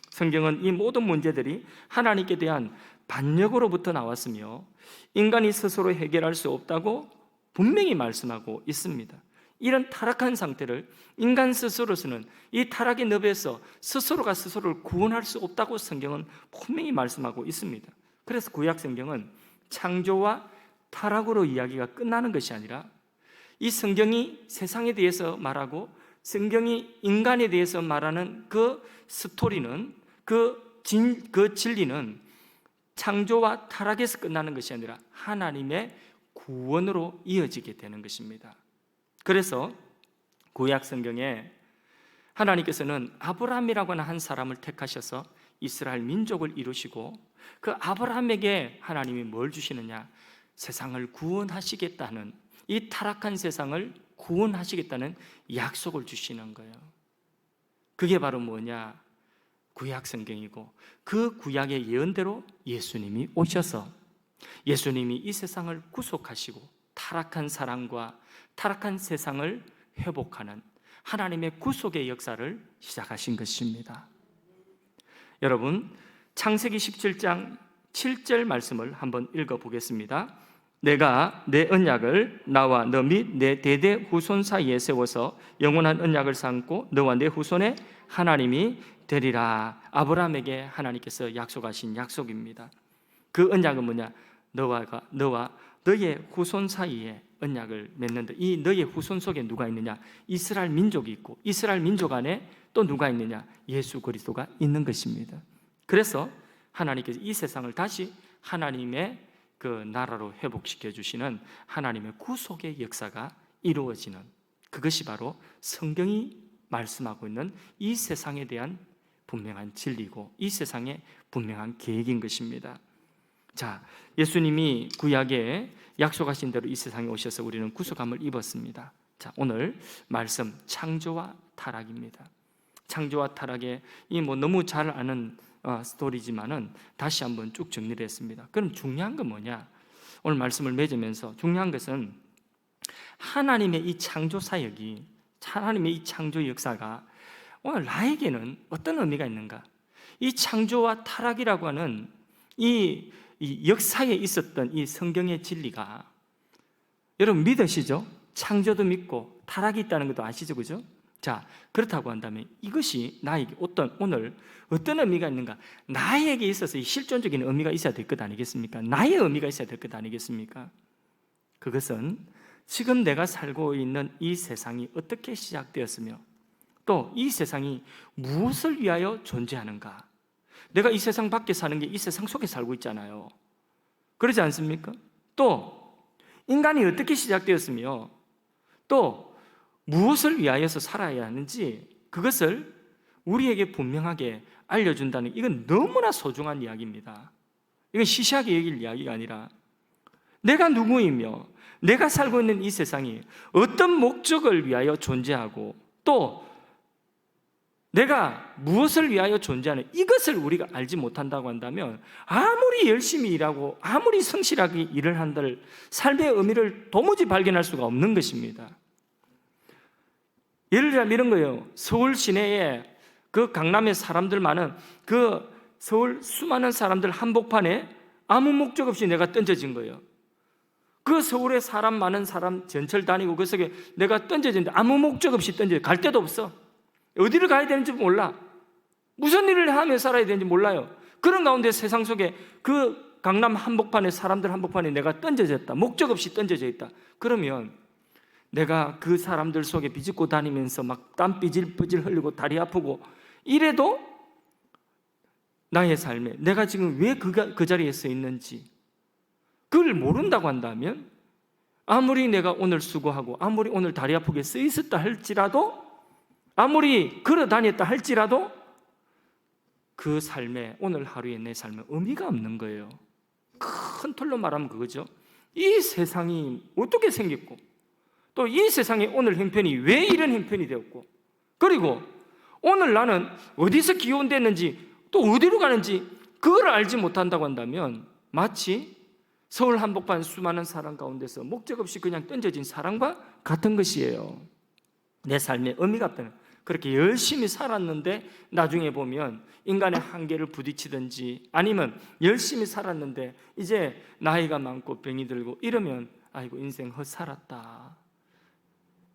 성경은 이 모든 문제들이 하나님께 대한 반역으로부터 나왔으며 인간이 스스로 해결할 수 없다고 분명히 말씀하고 있습니다. 이런 타락한 상태를 인간 스스로서는 이 타락의 늪에서 스스로가 스스로를 구원할 수 없다고 성경은 분명히 말씀하고 있습니다. 그래서 구약 성경은 창조와 타락으로 이야기가 끝나는 것이 아니라 이 성경이 세상에 대해서 말하고 성경이 인간에 대해서 말하는 그 스토리는 그 진리는 창조와 타락에서 끝나는 것이 아니라 하나님의 구원으로 이어지게 되는 것입니다. 그래서 구약 성경에 하나님께서는 아브라함이라고 하는 한 사람을 택하셔서 이스라엘 민족을 이루시고 그 아브라함에게 하나님이 뭘 주시느냐? 세상을 구원하시겠다는, 이 타락한 세상을 구원하시겠다는 약속을 주시는 거예요. 그게 바로 뭐냐? 구약 성경이고 그 구약의 예언대로 예수님이 오셔서 예수님이 이 세상을 구속하시고 타락한 사람과 타락한 세상을 회복하는 하나님의 구속의 역사를 시작하신 것입니다. 여러분, 창세기 17장 7절 말씀을 한번 읽어보겠습니다. 내가 내 언약을 나와 너 및 내 대대 후손 사이에 세워서 영원한 언약을 삼고 너와 내 후손의 하나님이 되리라. 아브라함에게 하나님께서 약속하신 약속입니다. 그 언약은 뭐냐? 너와 너의 후손 사이에 언약을 맺는다. 이 너의 후손 속에 누가 있느냐? 이스라엘 민족이 있고 이스라엘 민족 안에 또 누가 있느냐? 예수 그리스도가 있는 것입니다. 그래서 하나님께서 이 세상을 다시 하나님의 그 나라로 회복시켜 주시는 하나님의 구속의 역사가 이루어지는, 그것이 바로 성경이 말씀하고 있는 이 세상에 대한 분명한 진리고 이 세상의 분명한 계획인 것입니다. 자, 예수님이 구약에 약속하신 대로 이 세상에 오셔서 우리는 구속함을 입었습니다. 자, 오늘 말씀 창조와 타락입니다. 창조와 타락의 이 너무 잘 아는 스토리지만은 다시 한번 쭉 정리를 했습니다. 그럼 중요한 건 뭐냐? 오늘 말씀을 맺으면서 중요한 것은 하나님의 이 창조 사역이, 하나님의 이 창조 역사가 오늘 나에게는 어떤 의미가 있는가? 이 창조와 타락이라고 하는 이 역사에 있었던 이 성경의 진리가 여러분 믿으시죠? 창조도 믿고 타락이 있다는 것도 아시죠? 그죠? 자, 그렇다고 한다면 이것이 나에게 오늘 어떤 의미가 있는가? 나에게 있어서 이 실존적인 의미가 있어야 될 것 아니겠습니까? 나의 의미가 있어야 될 것 아니겠습니까? 그것은 지금 내가 살고 있는 이 세상이 어떻게 시작되었으며 또 이 세상이 무엇을 위하여 존재하는가? 내가 이 세상 밖에 사는 게 이 세상 속에 살고 있잖아요. 그러지 않습니까? 또 인간이 어떻게 시작되었으며 또 무엇을 위하여서 살아야 하는지 그것을 우리에게 분명하게 알려준다는, 이건 너무나 소중한 이야기입니다. 이건 시시하게 여길 이야기가 아니라 내가 누구이며 내가 살고 있는 이 세상이 어떤 목적을 위하여 존재하고 또 내가 무엇을 위하여 존재하는, 이것을 우리가 알지 못한다고 한다면 아무리 열심히 일하고 아무리 성실하게 일을 한들 삶의 의미를 도무지 발견할 수가 없는 것입니다. 예를 들면 이런 거예요. 서울 시내에 그 강남에 사람들 많은 그 서울 수많은 사람들 한복판에 아무 목적 없이 내가 던져진 거예요. 그 서울에 사람 많은 사람 전철 다니고 그 속에 내가 던져진데 아무 목적 없이 던져요. 갈 데도 없어. 어디를 가야 되는지 몰라. 무슨 일을 하며 살아야 되는지 몰라요. 그런 가운데 세상 속에 그 강남 한복판에 사람들 한복판에 내가 던져졌다. 목적 없이 던져져 있다. 그러면 내가 그 사람들 속에 비집고 다니면서 막 땀 삐질삐질 흘리고 다리 아프고 이래도 나의 삶에 내가 지금 왜 그 자리에 서 있는지 그걸 모른다고 한다면 아무리 내가 오늘 수고하고 아무리 오늘 다리 아프게 써 있었다 할지라도 아무리 걸어 다녔다 할지라도 그 삶에 오늘 하루의 내 삶에 의미가 없는 거예요. 큰 틀로 말하면 그거죠. 이 세상이 어떻게 생겼고 또 이 세상에 오늘 형편이 왜 이런 형편이 되었고 그리고 오늘 나는 어디서 기원됐는지 또 어디로 가는지 그걸 알지 못한다고 한다면 마치 서울 한복판 수많은 사람 가운데서 목적 없이 그냥 던져진 사람과 같은 것이에요. 내 삶에 의미가 없다는, 그렇게 열심히 살았는데 나중에 보면 인간의 한계를 부딪히든지 아니면 열심히 살았는데 이제 나이가 많고 병이 들고 이러면 아이고 인생 헛살았다,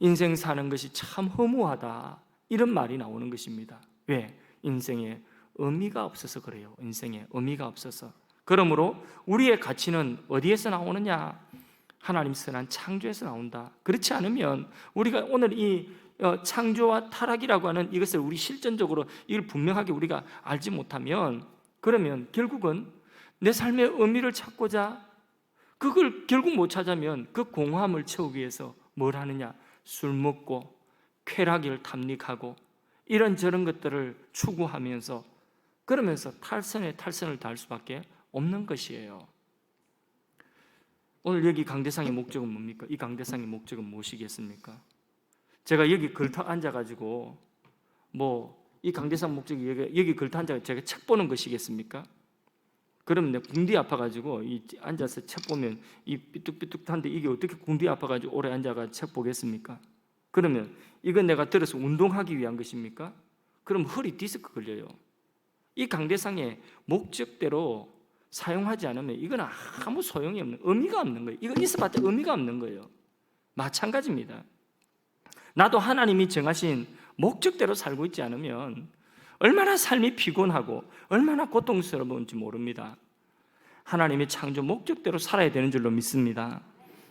인생 사는 것이 참 허무하다, 이런 말이 나오는 것입니다. 왜? 인생에 의미가 없어서 그래요. 인생에 의미가 없어서. 그러므로 우리의 가치는 어디에서 나오느냐? 하나님 선한 창조에서 나온다. 그렇지 않으면 우리가 오늘 이 창조와 타락이라고 하는 이것을 우리 실전적으로 이걸 분명하게 우리가 알지 못하면 그러면 결국은 내 삶의 의미를 찾고자 그걸 결국 못 찾으면 그 공허함을 채우기 위해서 뭘 하느냐? 술 먹고 쾌락을 탐닉하고 이런저런 것들을 추구하면서 그러면서 탈선에 탈선을 다할 수밖에 없는 것이에요. 오늘 여기 강대상의 목적은 뭡니까? 이 강대상의 목적은 무엇이겠습니까? 제가 여기 걸터 앉아가지고 이 강대상 목적이 여기 걸터 앉아 제가 책 보는 것이겠습니까? 그러면 내 궁디 아파가지고 앉아서 책 보면 이 삐뚝삐뚝한데 이게 어떻게 궁디 아파가지고 오래 앉아가 책 보겠습니까? 그러면 이건 내가 들어서 운동하기 위한 것입니까? 그럼 허리 디스크 걸려요. 이 강대상의 목적대로 사용하지 않으면 이건 아무 소용이 없는, 의미가 없는 거예요. 이거 있어봤자 의미가 없는 거예요. 마찬가지입니다. 나도 하나님이 정하신 목적대로 살고 있지 않으면 얼마나 삶이 피곤하고 얼마나 고통스러운지 모릅니다. 하나님의 창조 목적대로 살아야 되는 줄로 믿습니다.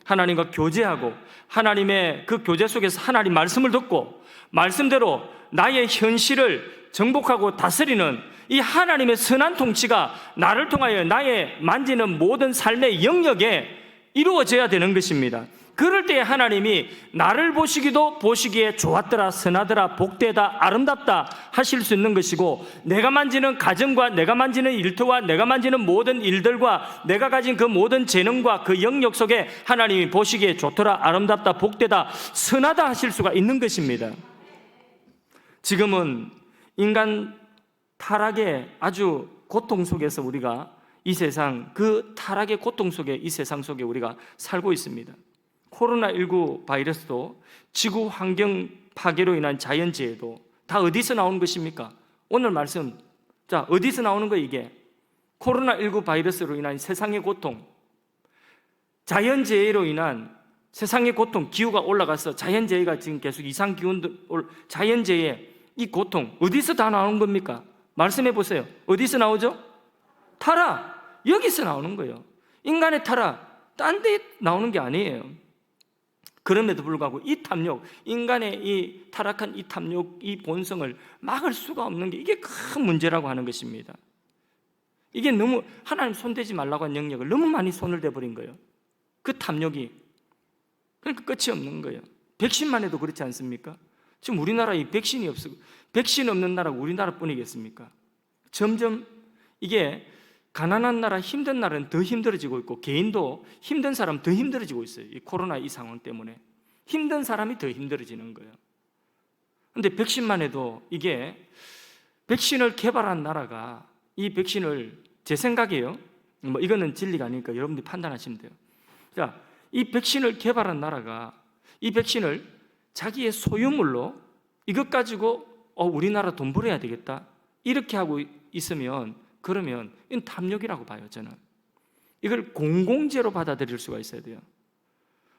하나님과 교제하고 하나님의 그 교제 속에서 하나님 말씀을 듣고 말씀대로 나의 현실을 정복하고 다스리는 이 하나님의 선한 통치가 나를 통하여 나의 만지는 모든 삶의 영역에 이루어져야 되는 것입니다. 그럴 때 하나님이 나를 보시기도 보시기에 좋았더라, 선하더라, 복되다, 아름답다 하실 수 있는 것이고, 내가 만지는 가정과 내가 만지는 일터와 내가 만지는 모든 일들과 내가 가진 그 모든 재능과 그 영역 속에 하나님이 보시기에 좋더라, 아름답다, 복되다, 선하다 하실 수가 있는 것입니다. 지금은 인간 타락의 아주 고통 속에서 우리가 이 세상, 그 타락의 고통 속에 이 세상 속에 우리가 살고 있습니다. 코로나19 바이러스도 지구 환경 파괴로 인한 자연재해도 다 어디서 나오는 것입니까? 오늘 말씀, 자, 어디서 나오는 거예요? 이게 코로나19 바이러스로 인한 세상의 고통, 자연재해로 인한 세상의 고통, 기후가 올라가서 자연재해가 지금 계속 이상기온도 자연재해, 이 고통 어디서 다 나오는 겁니까? 말씀해 보세요. 어디서 나오죠? 타락, 여기서 나오는 거예요. 인간의 타락, 딴 데 나오는 게 아니에요. 그럼에도 불구하고 이 탐욕, 인간의 이 타락한 이 탐욕, 이 본성을 막을 수가 없는 게 이게 큰 문제라고 하는 것입니다. 이게 너무 하나님 손대지 말라고 한 영역을 너무 많이 손을 대버린 거예요. 그 탐욕이. 그러니까 끝이 없는 거예요. 백신만 해도 그렇지 않습니까? 지금 우리나라에 백신이 없어, 백신 없는 나라가 우리나라뿐이겠습니까? 점점 이게 가난한 나라, 힘든 나라는 더 힘들어지고 있고, 개인도 힘든 사람 더 힘들어지고 있어요. 이 코로나 이 상황 때문에 힘든 사람이 더 힘들어지는 거예요. 그런데 백신만 해도 이게 백신을 개발한 나라가 이 백신을, 제 생각이에요, 뭐 이거는 진리가 아니니까 여러분들이 판단하시면 돼요. 자, 이 백신을 개발한 나라가 이 백신을 자기의 소유물로 이것 가지고 우리나라 돈 벌어야 되겠다 이렇게 하고 있으면, 그러면 이건 탐욕이라고 봐요. 저는 이걸 공공재로 받아들일 수가 있어야 돼요.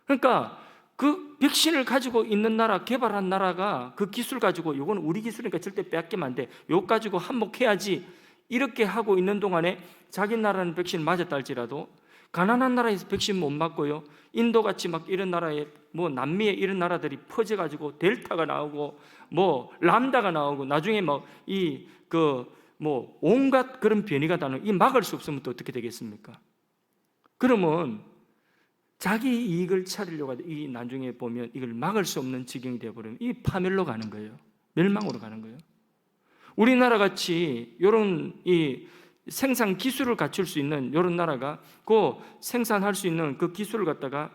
그러니까 그 백신을 가지고 있는 나라, 개발한 나라가 그 기술 가지고, 이건 우리 기술이니까 절대 빼앗기면 안 돼, 이거 가지고 한몫해야지 이렇게 하고 있는 동안에 자기 나라는 백신 맞았다 할지라도 가난한 나라에서 백신 못 맞고요, 인도같이 막 이런 나라에, 뭐 남미에 이런 나라들이 퍼져가지고 델타가 나오고 뭐 람다가 나오고 나중에 뭐 온갖 그런 변이가 나는, 이 막을 수 없으면 또 어떻게 되겠습니까? 그러면 자기 이익을 찾으려고 하다 이 나중에 보면 이걸 막을 수 없는 지경이 되어버리면 이 파멸로 가는 거예요. 멸망으로 가는 거예요. 우리나라 같이 이런 이 생산 기술을 갖출 수 있는 이런 나라가 그 생산할 수 있는 그 기술을 갖다가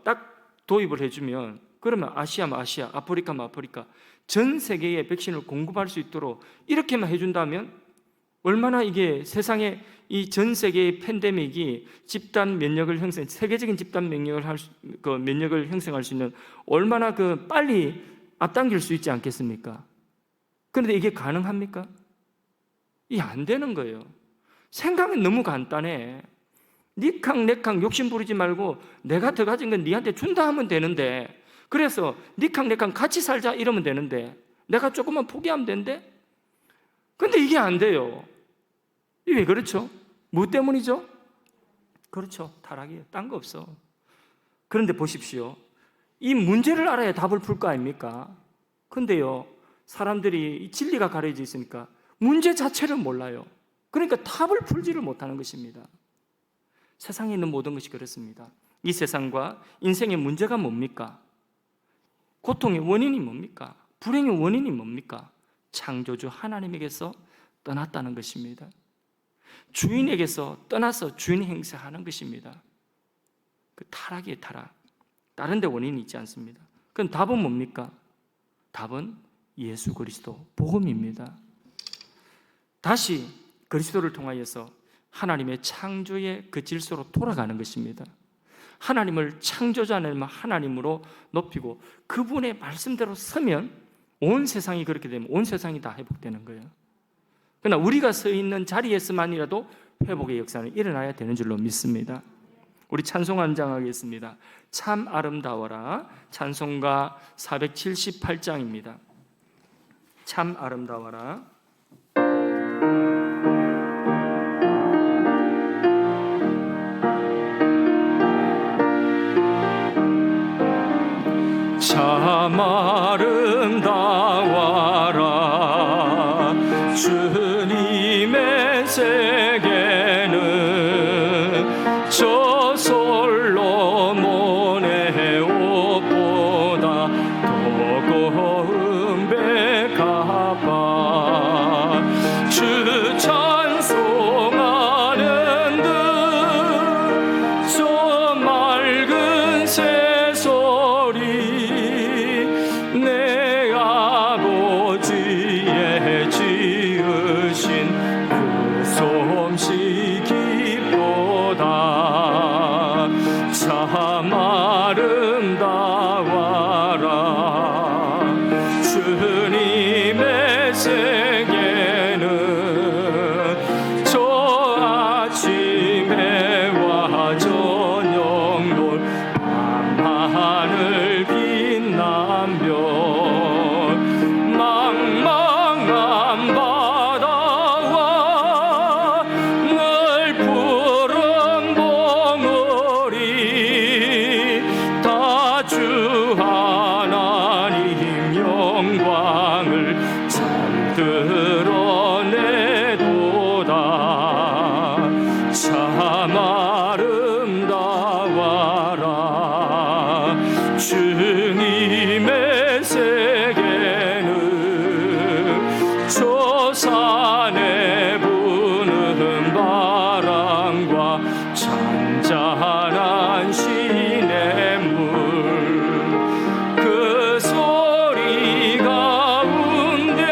딱 도입을 해주면, 그러면 아시아면 아시아, 아프리카면 아프리카, 전 세계에 백신을 공급할 수 있도록 이렇게만 해준다면 얼마나 이게 세상에 이 전 세계의 팬데믹이 집단 면역을 형성, 세계적인 집단 면역을 면역을 형성할 수 있는 얼마나 빨리 앞당길 수 있지 않겠습니까? 그런데 이게 가능합니까? 이게 안 되는 거예요. 생각은 너무 간단해. 니캉 내캉 욕심 부리지 말고 내가 더 가진 건 니한테 준다 하면 되는데, 그래서 니캉 내캉 같이 살자 이러면 되는데 내가 조금만 포기하면 되는데, 근데 이게 안 돼요. 이게 왜 그렇죠? 뭐 때문이죠? 그렇죠, 타락이에요. 딴 거 없어. 그런데 보십시오, 이 문제를 알아야 답을 풀 거 아닙니까? 근데요, 사람들이 이 진리가 가려져 있으니까 문제 자체를 몰라요. 그러니까 답을 풀지를 못하는 것입니다. 세상에 있는 모든 것이 그렇습니다. 이 세상과 인생의 문제가 뭡니까? 고통의 원인이 뭡니까? 불행의 원인이 뭡니까? 창조주 하나님에게서 떠났다는 것입니다. 주인에게서 떠나서 주인 행세하는 것입니다. 그 타락이에요, 타락. 다른 데 원인이 있지 않습니다. 그럼 답은 뭡니까? 답은 예수 그리스도 복음입니다. 다시 그리스도를 통하여서 하나님의 창조의 그 질서로 돌아가는 것입니다. 하나님을 창조자는 하나님으로 높이고 그분의 말씀대로 서면 온 세상이 그렇게 되면 온 세상이 다 회복되는 거예요. 그러나 우리가 서 있는 자리에서만이라도 회복의 역사는 일어나야 되는 줄로 믿습니다. 우리 찬송 함장하겠습니다. 참 아름다워라. 찬송가 478장입니다. 참 아름다워라. 참 아름다워라. 주님의 세계는 저 솔로몬의 옷보다 더 고운 백합화. 주 찬송하는 듯 저 맑은 새소리 내 아버지의 지으신 그 솜씨 기쁘다. 참 아름다워라. 주님의 세계는 저 아침해와 저녁놀 밤하늘 빛난 별 망망한 바다와 늘 푸른 봉우리 다 주 하나님 영광을 잘 드러내도다. 참 아름다워라. 주님의 세계는 저 산에 부는 바람과 잔잔한 시냇물 그 소리 가운데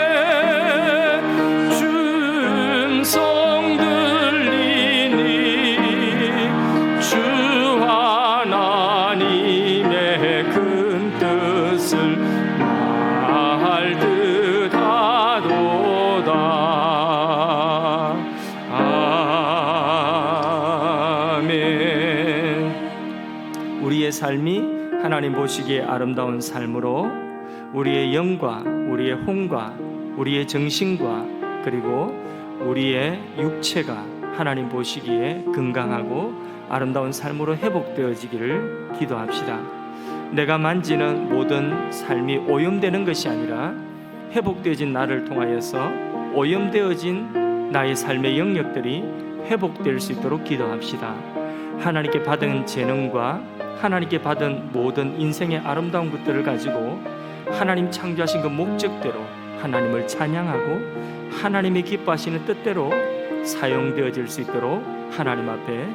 춤성 들리니 주 하나님의 큰 뜻을 말 듯 하도다. 아멘. 우리의 삶이 하나님 보시기에 아름다운 삶으로 우리의 영과 우리의 혼과 우리의 정신과 그리고 우리의 육체가 하나님 보시기에 건강하고 아름다운 삶으로 회복되어지기를 기도합시다. 내가 만지는 모든 삶이 오염되는 것이 아니라 회복되어진 나를 통하여서 오염되어진 나의 삶의 영역들이 회복될 수 있도록 기도합시다. 하나님께 받은 재능과 하나님께 받은 모든 인생의 아름다운 것들을 가지고 하나님 창조하신 그 목적대로 하나님을 찬양하고 하나님이 기뻐하시는 뜻대로 사용되어질 수 있도록 하나님 앞에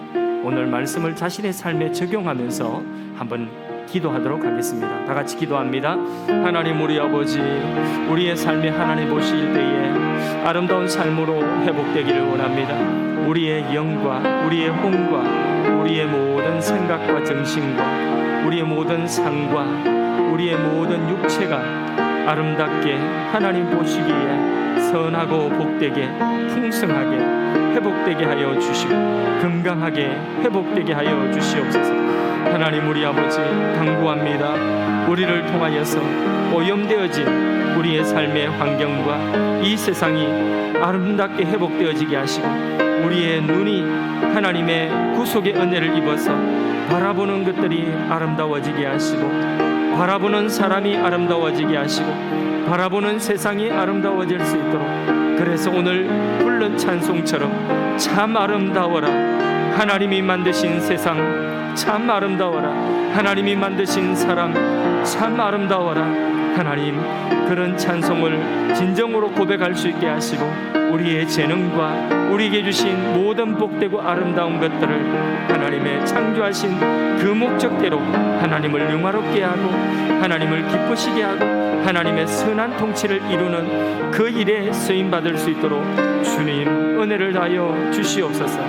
오늘 말씀을 자신의 삶에 적용하면서 한번 기도하도록 하겠습니다. 다 같이 기도합니다. 하나님 우리 아버지, 우리의 삶에 하나님 보실 때에 아름다운 삶으로 회복되기를 원합니다. 우리의 영과 우리의 혼과 우리의 모든 생각과 정신과 우리의 모든 삶과 우리의 모든 육체가 아름답게 하나님 보시기에 선하고 복되게 풍성하게 회복되게 하여 주시고 건강하게 회복되게 하여 주시옵소서. 하나님 우리 아버지 간구합니다. 우리를 통하여서 오염되어진 우리의 삶의 환경과 이 세상이 아름답게 회복되어지게 하시고 우리의 눈이 하나님의 구속의 은혜를 입어서 바라보는 것들이 아름다워지게 하시고 바라보는 사람이 아름다워지게 하시고 바라보는 세상이 아름다워질 수 있도록, 그래서 오늘 부른 찬송처럼 참 아름다워라 하나님이 만드신 세상 참 아름다워라 하나님이 만드신 사람 참 아름다워라 하나님, 그런 찬송을 진정으로 고백할 수 있게 하시고 우리의 재능과 우리에게 주신 모든 복되고 아름다운 것들을 하나님의 창조하신 그 목적대로 하나님을 영화롭게 하고 하나님을 기쁘시게 하고 하나님의 선한 통치를 이루는 그 일에 쓰임받을 수 있도록 주님 은혜를 다하여 주시옵소서.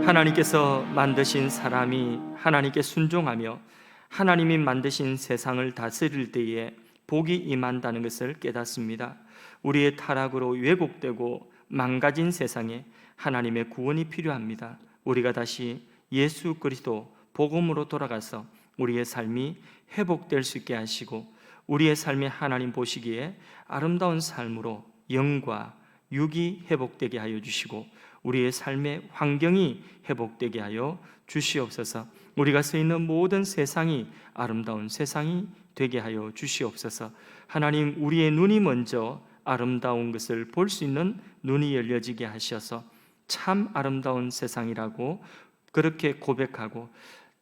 하나님께서 만드신 사람이 하나님께 순종하며 하나님이 만드신 세상을 다스릴 때에 복이 임한다는 것을 깨닫습니다. 우리의 타락으로 왜곡되고 망가진 세상에 하나님의 구원이 필요합니다. 우리가 다시 예수 그리스도 복음으로 돌아가서 우리의 삶이 회복될 수 있게 하시고 우리의 삶이 하나님 보시기에 아름다운 삶으로 영과 육이 회복되게 하여 주시고 우리의 삶의 환경이 회복되게 하여 주시옵소서. 우리가 서 있는 모든 세상이 아름다운 세상이 되게 하여 주시옵소서. 하나님, 우리의 눈이 먼저 아름다운 것을 볼 수 있는 눈이 열려지게 하셔서 참 아름다운 세상이라고 그렇게 고백하고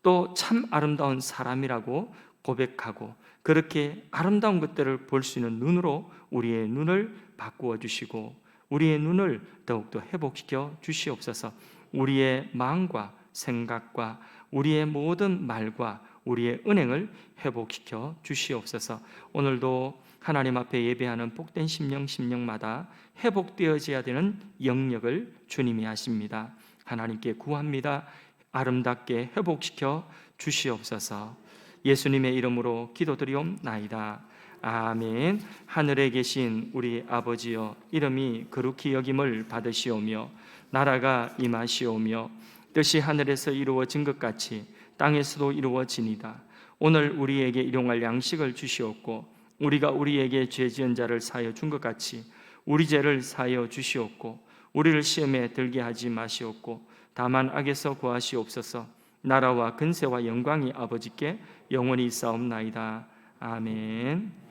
또 참 아름다운 사람이라고 고백하고 그렇게 아름다운 것들을 볼 수 있는 눈으로 우리의 눈을 바꾸어 주시고 우리의 눈을 더욱더 회복시켜 주시옵소서. 우리의 마음과 생각과 우리의 모든 말과 우리의 은행을 회복시켜 주시옵소서. 오늘도 하나님 앞에 예배하는 복된 심령마다 회복되어져야 되는 영역을 주님이 하십니다. 하나님께 구합니다. 아름답게 회복시켜 주시옵소서. 예수님의 이름으로 기도드리옵나이다. 아멘. 하늘에 계신 우리 아버지여, 이름이 거룩히 여김을 받으시오며 나라가 임하시오며 뜻이 하늘에서 이루어진 것 같이 땅에서도 이루어지니이다. 오늘 우리에게 일용할 양식을 주시옵고 우리가 우리에게 죄 지은 자를 사하여 준 것 같이 우리 죄를 사하여 주시옵고 우리를 시험에 들게 하지 마시옵고 다만 악에서 구하시옵소서. 나라와 근세와 영광이 아버지께 영원히 있사옵나이다. 아멘.